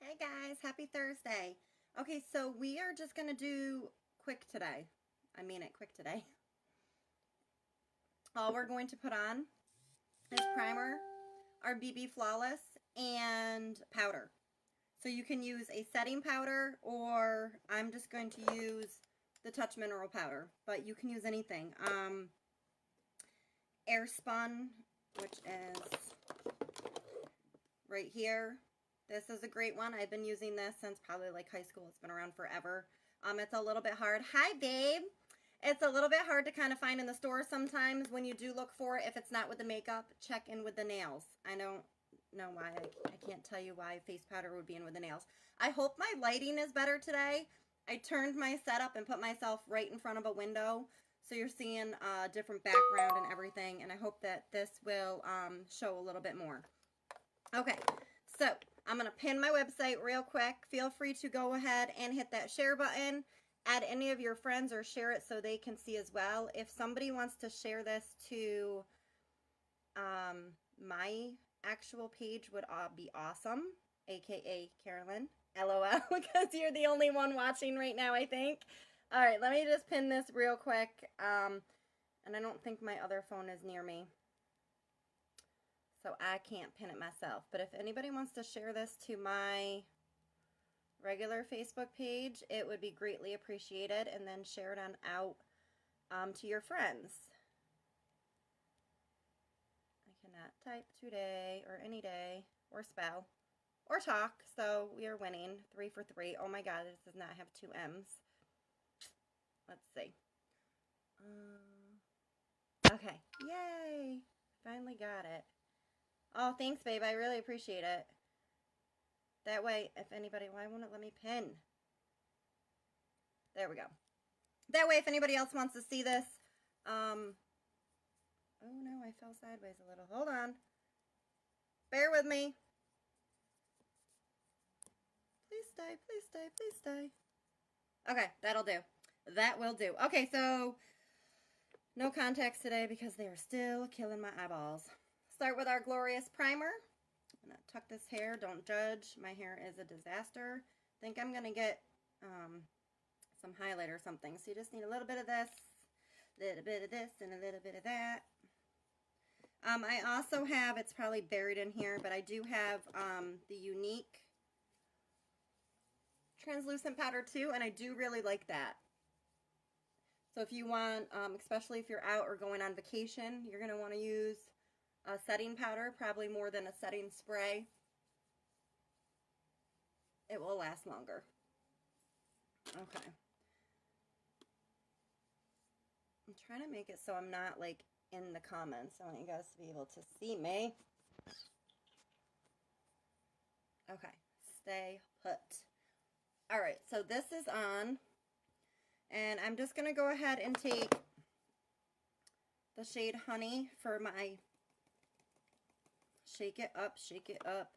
Hey guys, happy Thursday. Okay, so we are just going to do quick today. I mean it, quick today. All we're going to put on is primer, our BB Flawless, and powder. So you can use a setting powder, or I'm just going to use the Touch Mineral powder, but you can use anything. Airspun, which is right here. This is a great one. I've been using this since probably like high school. It's been around forever. It's a little bit hard. Hi, babe. It's a little bit hard to kind of find in the store sometimes when you do look for it. If it's not with the makeup, check in with the nails. I don't know why. I can't tell you why face powder would be in with the nails. I hope my lighting is better today. I turned my setup and put myself right in front of a window, so you're seeing a different background and everything, and I hope that this will show a little bit more. Okay, so I'm going to pin my website real quick. Feel free to go ahead and hit that share button. Add any of your friends or share it so they can see as well. If somebody wants to share this to my actual page would be awesome, aka Carolyn, LOL, because you're the only one watching right now, I think. All right, let me just pin this real quick. And I don't think my other phone is near me, so I can't pin it myself. But if anybody wants to share this to my regular Facebook page, it would be greatly appreciated, and then share it on out to your friends. I cannot type today or any day or spell or talk, so we are winning 3 for 3. Oh my god, this does not have 2 M's. Let's see. Okay, yay, finally got it. Oh, thanks, babe. I really appreciate it. That way, if anybody, why won't it let me pin? There we go. That way, if anybody else wants to see this, oh no, I fell sideways a little. Hold on. Bear with me. Please stay, please stay, please stay. Okay, that'll do. That will do. Okay, so no contacts today because they are still killing my eyeballs. Start with our glorious primer. I'm gonna tuck this hair. Don't judge. My hair is a disaster. I think I'm gonna get some highlight or something. So you just need a little bit of this, a little bit of this, and a little bit of that. I also have, it's probably buried in here, but I do have the Younique translucent powder too, and I do really like that. So if you want, especially if you're out or going on vacation, you're going to want to use a setting powder, probably more than a setting spray. It will last longer. Okay. I'm trying to make it so I'm not like in the comments. I want you guys to be able to see me. Okay. Stay put. All right. So this is on. And I'm just going to go ahead and take the shade Honey for my shake it up, shake it up.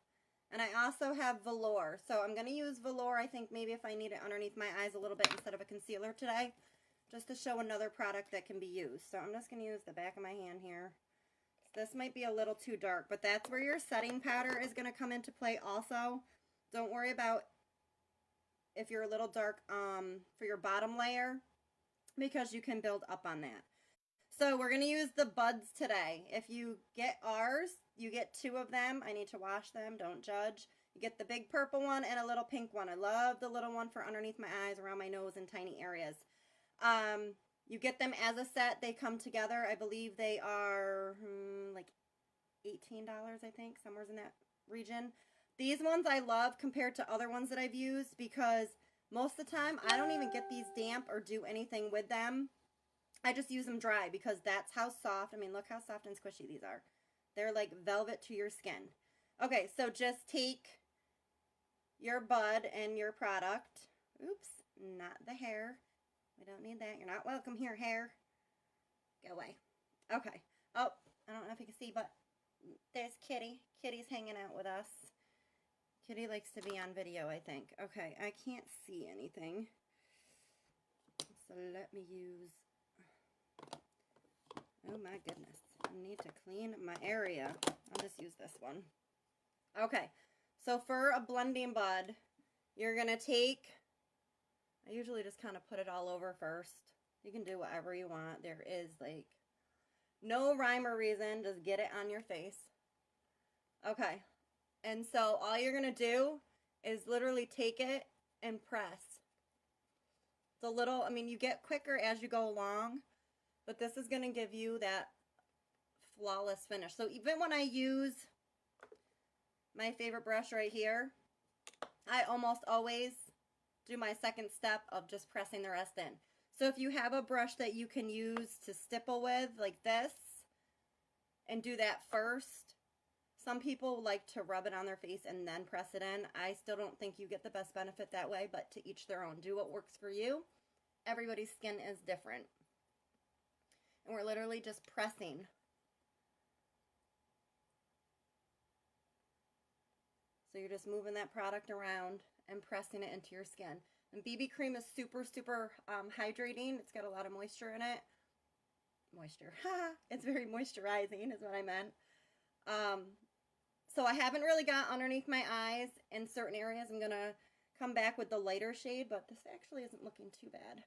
And I also have Velour. So I'm going to use Velour, I think maybe if I need it underneath my eyes a little bit instead of a concealer today, just to show another product that can be used. So I'm just going to use the back of my hand here. This might be a little too dark, but that's where your setting powder is going to come into play also. Don't worry about if you're a little dark for your bottom layer, because you can build up on that. So we're going to use the buds today. If you get ours, you get 2 of them. I need to wash them. Don't judge. You get the big purple one and a little pink one. I love the little one for underneath my eyes, around my nose, and tiny areas. You get them as a set. They come together. I believe they are like $18, I think, somewhere in that region. These ones I love compared to other ones that I've used because most of the time I don't even get these damp or do anything with them. I just use them dry because that's how soft, I mean, look how soft and squishy these are. They're like velvet to your skin. Okay, so just take your bud and your product. Oops, not the hair. We don't need that. You're not welcome here, hair. Go away. Okay. Oh, I don't know if you can see, but there's Kitty. Kitty's hanging out with us. Kitty likes to be on video, I think. Okay, I can't see anything. So let me use... Oh my goodness. I need to clean my area. I'll just use this one. Okay. So for a blending bud, you're going to take, I usually just kind of put it all over first. You can do whatever you want. There is like no rhyme or reason. Just get it on your face. Okay. And so all you're going to do is literally take it and press. It's a little, I mean, you get quicker as you go along, but this is going to give you that flawless finish. So even when I use my favorite brush right here, I almost always do my second step of just pressing the rest in. So if you have a brush that you can use to stipple with, like this, and do that first, some people like to rub it on their face and then press it in. I still don't think you get the best benefit that way, but to each their own. Do what works for you. Everybody's skin is different. And we're literally just pressing. So you're just moving that product around and pressing it into your skin. And BB cream is super, super hydrating. It's got a lot of moisture in it. Moisture. It's very moisturizing is what I meant. So I haven't really got underneath my eyes in certain areas. I'm going to come back with the lighter shade, but this actually isn't looking too bad.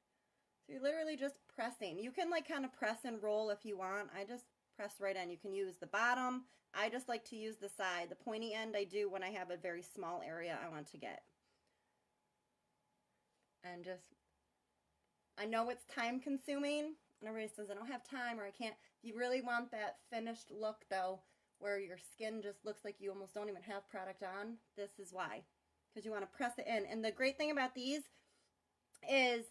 So you're literally just pressing. You can like kind of press and roll if you want. I just press right in. You can use the bottom. I just like to use the side. The pointy end I do when I have a very small area I want to get. And just, I know it's time consuming. And everybody says, I don't have time or I can't. If you really want that finished look though, where your skin just looks like you almost don't even have product on, this is why. Because you want to press it in. And the great thing about these is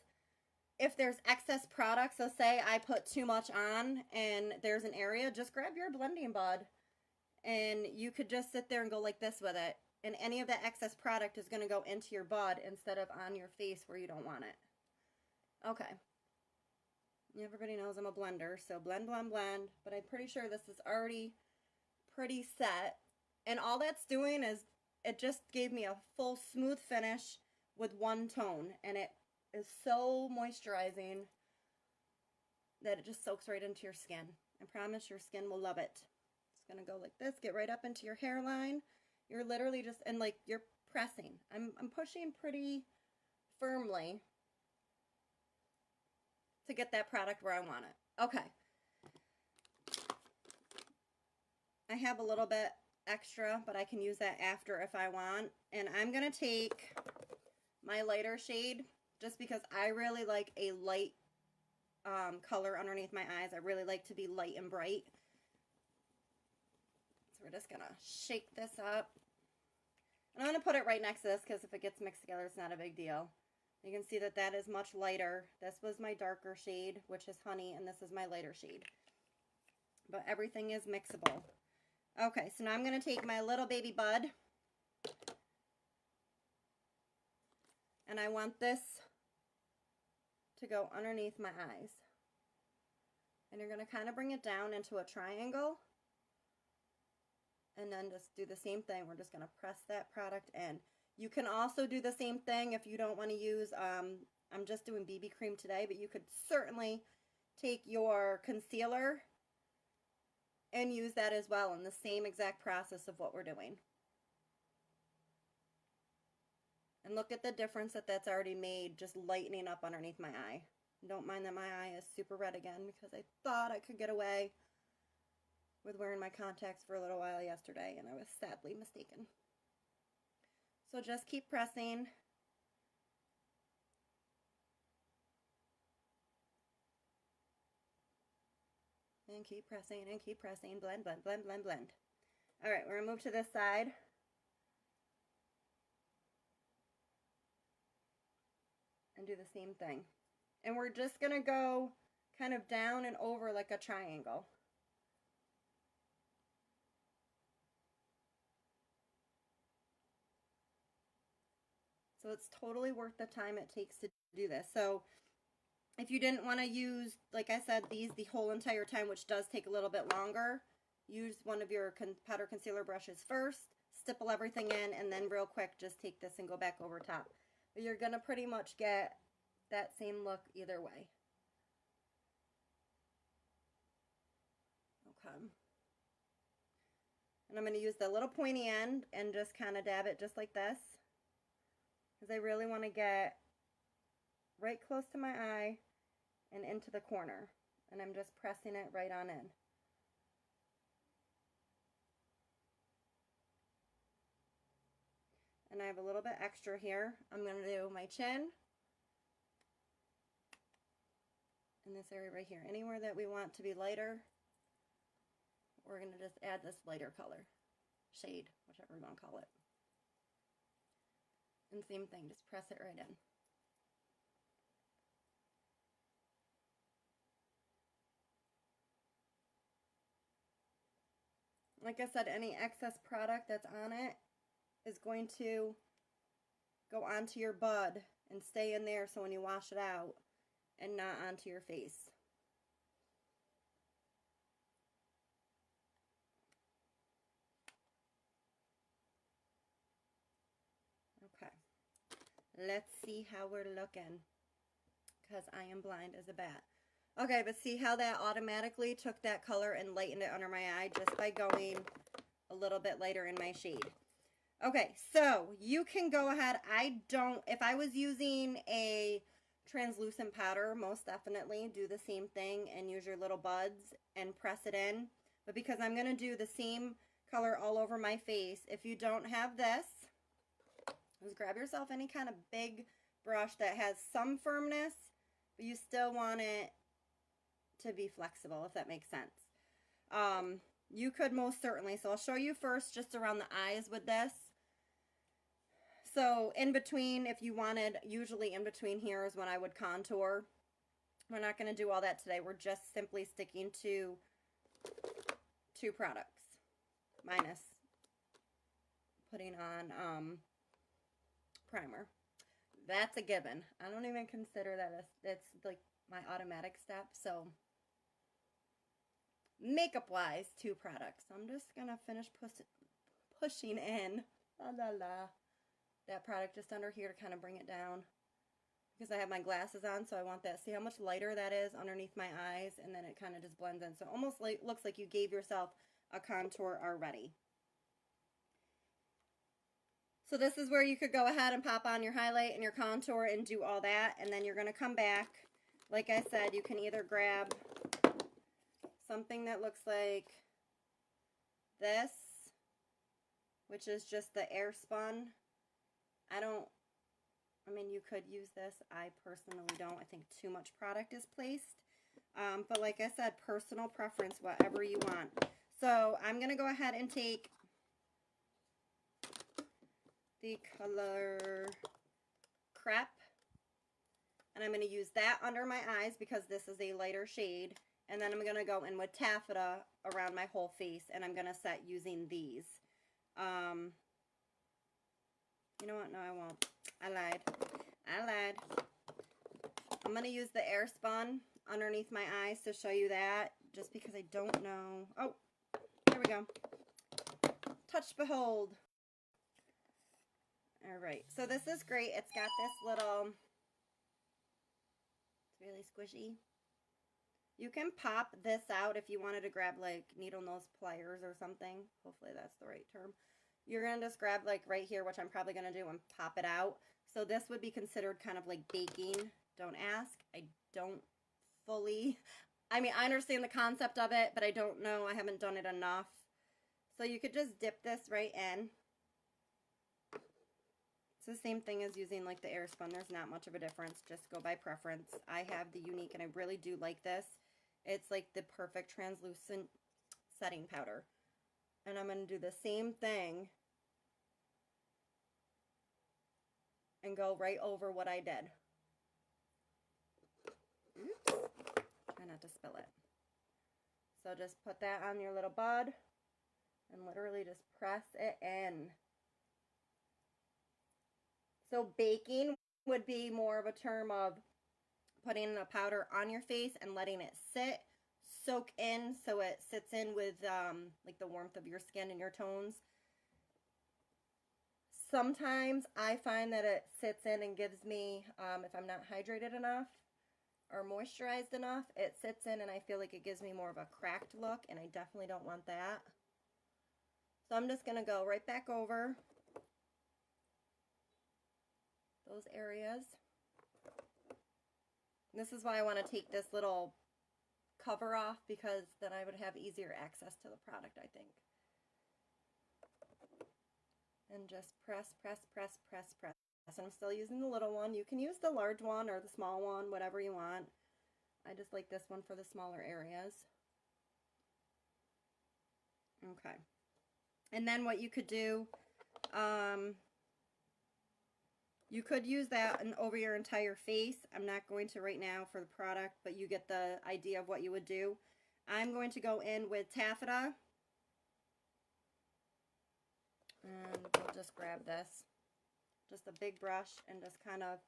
if there's excess product, so say I put too much on and there's an area, just grab your blending bud and you could just sit there and go like this with it. And any of that excess product is going to go into your bud instead of on your face where you don't want it. Okay. Everybody knows I'm a blender, so blend, blend, blend. But I'm pretty sure this is already pretty set. And all that's doing is it just gave me a full smooth finish with one tone. And it is so moisturizing that it just soaks right into your skin. I promise your skin will love it. It's going to go like this, get right up into your hairline. You're literally just, and like you're pressing. I'm pushing pretty firmly to get that product where I want it. Okay. I have a little bit extra, but I can use that after if I want. And I'm going to take my lighter shade just because I really like a light color underneath my eyes. I really like to be light and bright. So we're just going to shake this up. And I'm going to put it right next to this because if it gets mixed together, it's not a big deal. You can see that that is much lighter. This was my darker shade, which is honey, and this is my lighter shade. But everything is mixable. Okay, so now I'm going to take my little baby bud. And I want this to go underneath my eyes. And you're going to kind of bring it down into a triangle. And then just do the same thing. We're just going to press that product in. You can also do the same thing if you don't want to use, I'm just doing BB cream today, but you could certainly take your concealer and use that as well in the same exact process of what we're doing. And look at the difference that that's already made, just lightening up underneath my eye. Don't mind that my eye is super red again because I thought I could get away with wearing my contacts for a little while yesterday, and I was sadly mistaken. So just keep pressing. And keep pressing and keep pressing. Blend, blend, blend, blend, blend. All right, we're going to move to this side. And do the same thing. And we're just going to go kind of down and over like a triangle. So it's totally worth the time it takes to do this. So if you didn't want to use, like I said, these the whole entire time, which does take a little bit longer, use one of your powder concealer brushes first, stipple everything in, and then real quick just take this and go back over top. But you're going to pretty much get that same look either way. Okay. And I'm going to use the little pointy end and just kind of dab it just like this. Because I really want to get right close to my eye and into the corner. And I'm just pressing it right on in. And I have a little bit extra here. I'm going to do my chin. In this area right here. Anywhere that we want to be lighter, we're going to just add this lighter color. Shade, whichever we want to call it. And same thing, just press it right in. Like I said, any excess product that's on it is going to go onto your bud and stay in there, so when you wash it out, and not onto your face. Okay, let's see how we're looking, because I am blind as a bat. Okay, but see how that automatically took that color and lightened it under my eye just by going a little bit lighter in my shade. Okay, so you can go ahead. If I was using a translucent powder, most definitely do the same thing and use your little buds and press it in. But because I'm going to do the same color all over my face, if you don't have this, just grab yourself any kind of big brush that has some firmness, but you still want it to be flexible, if that makes sense. You could most certainly, so I'll show you first just around the eyes with this. So in between, if you wanted, usually in between here is when I would contour. We're not going to do all that today. We're just simply sticking to 2 products, minus putting on primer. That's a given. I don't even consider that that's like my automatic step. So makeup wise, 2 products. So I'm just gonna finish pushing in that product just under here to kind of bring it down, because I have my glasses on, so I want that. See how much lighter that is underneath my eyes, and then it kind of just blends in. So almost like looks like you gave yourself a contour already. So this is where you could go ahead and pop on your highlight and your contour and do all that, and then you're going to come back. Like I said, you can either grab something that looks like this, which is just the Airspun. I mean, you could use this. I personally don't. I think too much product is placed. But like I said, personal preference, whatever you want. So I'm going to go ahead and take the color Crepe, and I'm going to use that under my eyes because this is a lighter shade. And then I'm going to go in with Taffeta around my whole face, and I'm going to set using these. You know what? No, I won't. I lied. I'm going to use the Airspun underneath my eyes to show you that, just because I don't know. Oh, there we go. Touch, behold. All right. So this is great. It's got this little, it's really squishy. You can pop this out if you wanted to grab like needle nose pliers or something. Hopefully that's the right term. You're going to just grab like right here, which I'm probably going to do, and pop it out. So this would be considered kind of like baking. Don't ask. I don't fully, I mean, I understand the concept of it, but I don't know. I haven't done it enough. So you could just dip this right in. It's the same thing as using like the Airspun. There's not much of a difference. Just go by preference. I have the Younique, and I really do like this. It's like the perfect translucent setting powder. And I'm going to do the same thing and go right over what I did. Oops. Try not to spill it. So just put that on your little bud and literally just press it in. So baking would be more of a term of putting a powder on your face and letting it sit, soak in, so it sits in with like the warmth of your skin and your tones. Sometimes I find that it sits in and gives me, if I'm not hydrated enough or moisturized enough, it sits in and I feel like it gives me more of a cracked look, and I definitely don't want that. So I'm just going to go right back over those areas. This is why I want to take this little cover off, because then I would have easier access to the product, I think. And just press, press, press, press, press. And I'm still using the little one. You can use the large one or the small one, whatever you want. I just like this one for the smaller areas. Okay. And then what you could do, you could use that over your entire face. I'm not going to right now for the product, but you get the idea of what you would do. I'm going to go in with taffeta. And we'll just grab this. Just a big brush and just kind of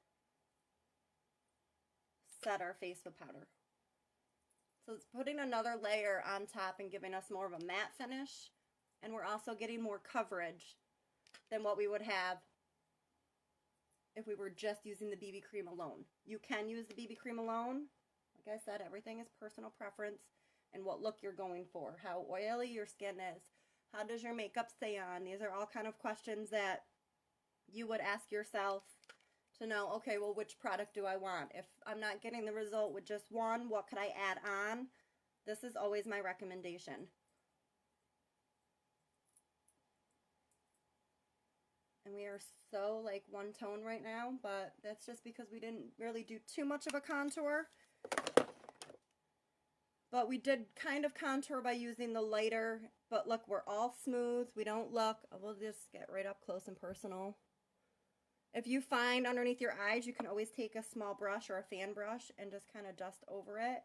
set our face with powder. So it's putting another layer on top and giving us more of a matte finish. And we're also getting more coverage than what we would have if we were just using the BB cream alone. You can use the BB cream alone. Like I said, everything is personal preference and what look you're going for, how oily your skin is, how does your makeup stay on. These are all kind of questions that you would ask yourself to know, okay, well, which product do I want? If I'm not getting the result with just one, what could I add on? This is always my recommendation. And we are so like one tone right now, but that's just because we didn't really do too much of a contour. But we did kind of contour by using the lighter. But look, we're all smooth. We don't look. We'll just get right up close and personal. If you find underneath your eyes, you can always take a small brush or a fan brush and just kind of dust over it.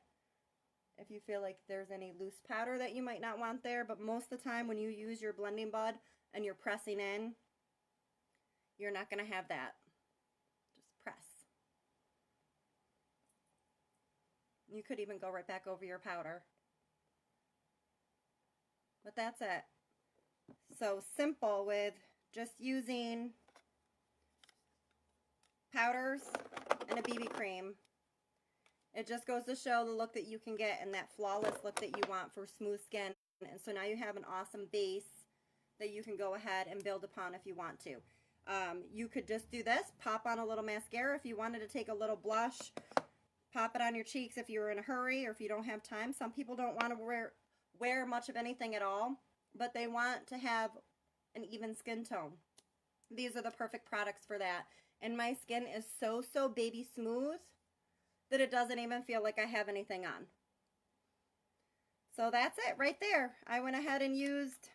If you feel like there's any loose powder that you might not want there. But most of the time when you use your blending bud and you're pressing in, you're not going to have that. Just press. You could even go right back over your powder. But that's it. So simple with just using powders and a BB cream. It just goes to show the look that you can get and that flawless look that you want for smooth skin. And so now you have an awesome base that you can go ahead and build upon if you want to. You could just do this, pop on a little mascara if you wanted to take a little blush, pop it on your cheeks if you're in a hurry or if you don't have time. Some people don't want to wear much of anything at all, but they want to have an even skin tone. These are the perfect products for that. And my skin is so baby smooth that it doesn't even feel like I have anything on. So that's it right there. I went ahead and used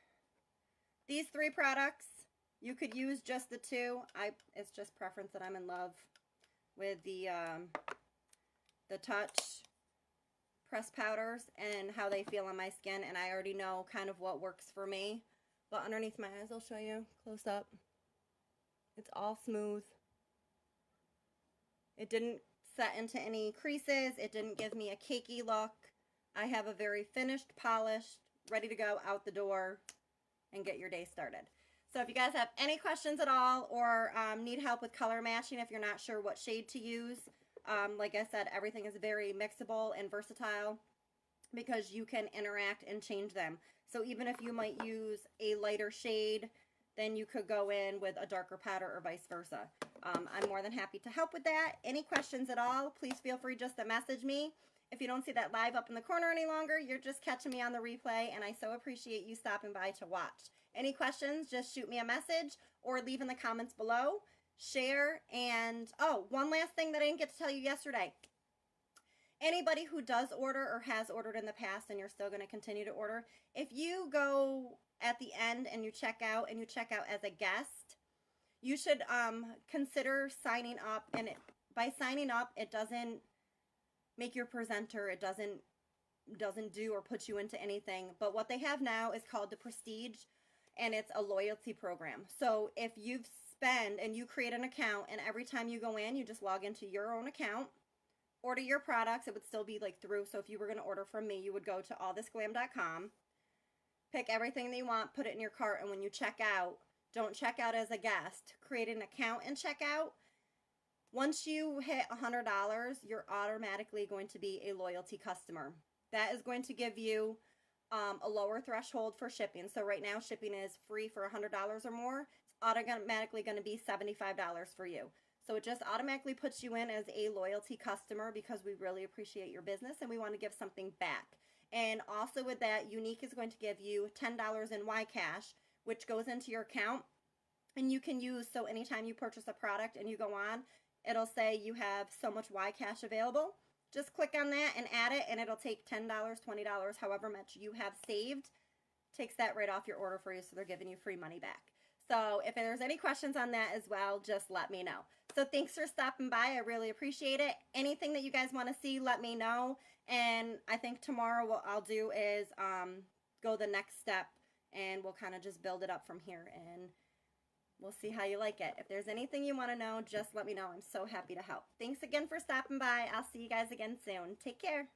these 3 products. You could use just the 2. It's just preference that I'm in love with the Touch press powders and how they feel on my skin, and I already know kind of what works for me. But underneath my eyes, I'll show you close up. It's all smooth. It didn't set into any creases. It didn't give me a cakey look. I have a very finished, polished, ready to go out the door and get your day started. So if you guys have any questions at all or need help with color matching, if you're not sure what shade to use, like I said, everything is very mixable and versatile because you can interact and change them. So even if you might use a lighter shade, then you could go in with a darker powder or vice versa. I'm more than happy to help with that. Any questions at all, please feel free just to message me. If you don't see that live up in the corner any longer, you're just catching me on the replay, and I so appreciate you stopping by to watch. Any questions, just shoot me a message or leave in the comments below. Share, and oh, one last thing that I didn't get to tell you yesterday. Anybody who does order or has ordered in the past and you're still going to continue to order, if you go at the end and you check out as a guest, you should consider signing up. And by signing up, it doesn't make your presenter, it doesn't do or put you into anything. But what they have now is called the Prestige, and it's a loyalty program. So if you've spend and you create an account, and every time you go in, you just log into your own account, order your products, it would still be like through. So if you were going to order from me, you would go to allthisglam.com, pick everything that you want, put it in your cart, and when you check out, don't check out as a guest. Create an account and check out. Once you hit $100, you're automatically going to be a loyalty customer. That is going to give you a lower threshold for shipping. So right now shipping is free for $100 or more. It's automatically going to be $75 for you. So it just automatically puts you in as a loyalty customer because we really appreciate your business and we want to give something back. And also with that, Younique is going to give you $10 in YCash, which goes into your account and you can use, so anytime you purchase a product and you go on, it'll say you have so much YCash available. Just click on that and add it and it'll take $10, $20, however much you have saved, takes that right off your order for you, so they're giving you free money back. So if there's any questions on that as well, just let me know. So thanks for stopping by. I really appreciate it. Anything that you guys want to see, let me know. And I think tomorrow what I'll do is go the next step and we'll kind of just build it up from here and we'll see how you like it. If there's anything you want to know, just let me know. I'm so happy to help. Thanks again for stopping by. I'll see you guys again soon. Take care.